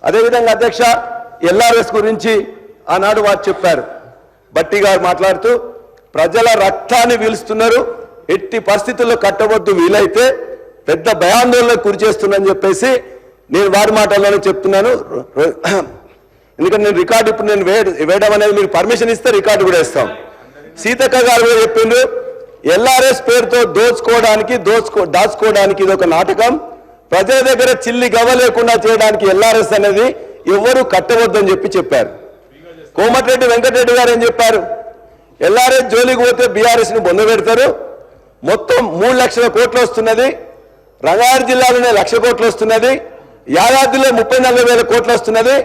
అదేవిధంగా అధ్యక్ష ఎల్ఆర్ఎస్ గురించి ఆనాడు వారు చెప్పారు. బట్టి గారు మాట్లాడుతూ ప్రజల రక్తాన్ని పీలుస్తున్నారు, ఎట్టి పరిస్థితుల్లో కట్టవద్దు, వీలైతే పెద్ద భయాందోళనకు గురి చేస్తున్నారని చెప్పేసి నేను వారి మాటల్లోనే చెప్తున్నాను. ఎందుకంటే నేను రికార్డు ఇప్పుడు నేను వేయడం అనేది మీరు పర్మిషన్ ఇస్తే రికార్డు కూడా ఇస్తాం. సీతక్క గారు కూడా చెప్పిండ్రు, ఎల్ఆర్ఎస్ పేరుతో దాచుకోవడానికి ఇది ఒక నాటకం, ప్రజల దగ్గర చిల్లి గవ్వ లేకుండా చేయడానికి ఎల్ఆర్ఎస్ అనేది ఎవరు కట్టవద్దని చెప్పారు. కోమటిరెడ్డి వెంకటరెడ్డి గారు ఏం చెప్పారు, ఎల్ఆర్ఎస్ జోలికి పోతే బీఆర్ఎస్ ని బొంద పెడతారు, మొత్తం 3 లక్షల కోట్లు వస్తున్నది, రంగారెడ్డి జిల్లాలోనే 1,00,000 కోట్లు వస్తున్నది, యాదాద్రిలో 34,000 కోట్లు వస్తున్నది,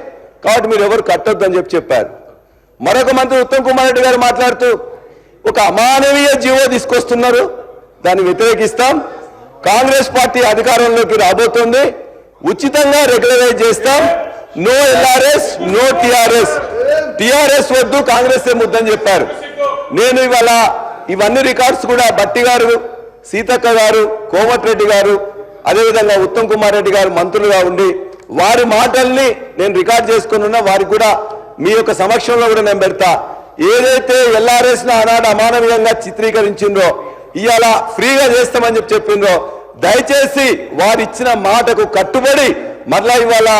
కాబట్టి మీరు ఎవరు కట్టొద్దని చెప్పారు. మరొక మంత్రి ఉత్తమ్ కుమార్ రెడ్డి గారు మాట్లాడుతూ ఒక అమానవీయ జీవో తీసుకొస్తున్నారు, దాన్ని వ్యతిరేకిస్తాం, కాంగ్రెస్ పార్టీ అధికారంలోకి రాబోతోంది, ఉచితంగా రెగ్యులరైజ్ చేస్తాం, నో ఎల్ఆర్ఎస్ నో టిఆర్ఎస్ వద్దు, కాంగ్రెస్ ముద్దని చెప్పారు. నేను ఇవాళ ఇవన్నీ రికార్డ్స్ కూడా బట్టి గారు, సీతక్క గారు, కోమటిరెడ్డి గారు, అదేవిధంగా ఉత్తమ్ కుమార్ రెడ్డి గారు మంత్రులుగా ఉండి వారి మాటల్ని నేను రికార్డ్ చేసుకుని ఉన్నా, వారికి కూడా మీ యొక్క సమక్షంలో కూడా నేను పెడతా. ఏదైతే ఎల్ఆర్ఎస్ ను ఆనాడు అమానవీయంగా చిత్రీకరించిందో ఇవాళ ఫ్రీగా చేస్తామని చెప్పిండ్రో, దయచేసి వారు ఇచ్చిన మాటకు కట్టుబడి మరలా ఇవాళ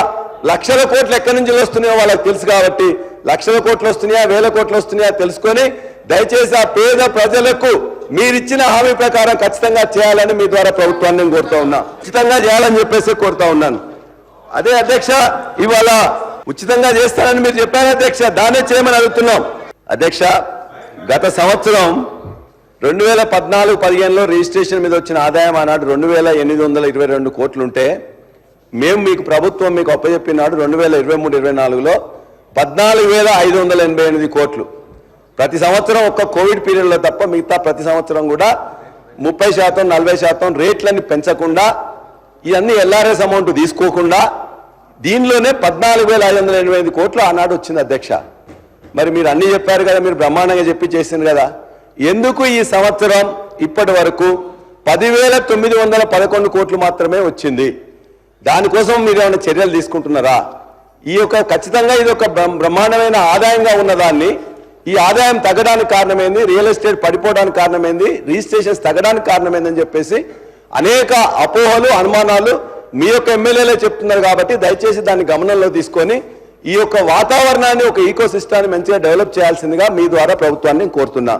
1,00,000 కోట్లు ఎక్కడి నుంచి వస్తున్నాయో వాళ్ళకి తెలుసు కాబట్టి 1,00,000 కోట్లు వస్తున్నాయా 1,000 కోట్లు వస్తున్నాయా తెలుసుకొని దయచేసి ఆ పేద ప్రజలకు మీరిచ్చిన హామీ ప్రకారం ఖచ్చితంగా చేయాలని మీ ద్వారా ప్రభుత్వాన్ని నేను కోరుతా ఉన్నా, ఉచితంగా చేయాలని చెప్పేసి కోరుతా ఉన్నాను. అదే అధ్యక్ష ఇవాళ ఉచితంగా చేస్తానని మీరు చెప్పారు అధ్యక్ష, దానే చేయమని అడుగుతున్నాం. అధ్యక్ష గత సంవత్సరం 2014-15లో రిజిస్ట్రేషన్ మీద వచ్చిన ఆదాయం ఆనాడు 2,822 కోట్లుంటే మేము మీకు ప్రభుత్వం మీకు అప్పచెప్పినాడు 2023-24లో 14,588 కోట్లు. ప్రతి సంవత్సరం ఒక్క కోవిడ్ పీరియడ్లో తప్ప మిగతా ప్రతి సంవత్సరం కూడా 30%, 40% రేట్లని పెంచకుండా ఇవన్నీ ఎల్ఆర్ఎస్ అమౌంట్ తీసుకోకుండా దీనిలోనే 14,588 కోట్లు ఆనాడు వచ్చింది అధ్యక్ష. మరి మీరు అన్నీ చెప్పారు కదా, మీరు బ్రహ్మాండంగా చేసింది కదా, ఎందుకు ఈ సంవత్సరం ఇప్పటి వరకు 10,911 కోట్లు మాత్రమే వచ్చింది? దానికోసం మీరు ఏమైనా చర్యలు తీసుకుంటున్నారా? ఈ యొక్క ఖచ్చితంగా ఇది ఒక బ్రహ్మాండమైన ఆదాయంగా ఉన్నదాన్ని ఈ ఆదాయం తగ్గడానికి కారణమైంది, రియల్ ఎస్టేట్ పడిపోవడానికి కారణమైంది, రిజిస్ట్రేషన్స్ తగ్గడానికి కారణమైందని చెప్పేసి అనేక అపోహలు అనుమానాలు మీ యొక్క ఎమ్మెల్యేలే చెప్తున్నారు. కాబట్టి దయచేసి దాన్ని గమనంలో తీసుకొని ఈ యొక్క వాతావరణాన్ని ఒక ఈకో సిస్టాన్ని మంచిగా డెవలప్ చేయాల్సిందిగా మీ ద్వారా ప్రభుత్వాన్ని కోరుతున్నా.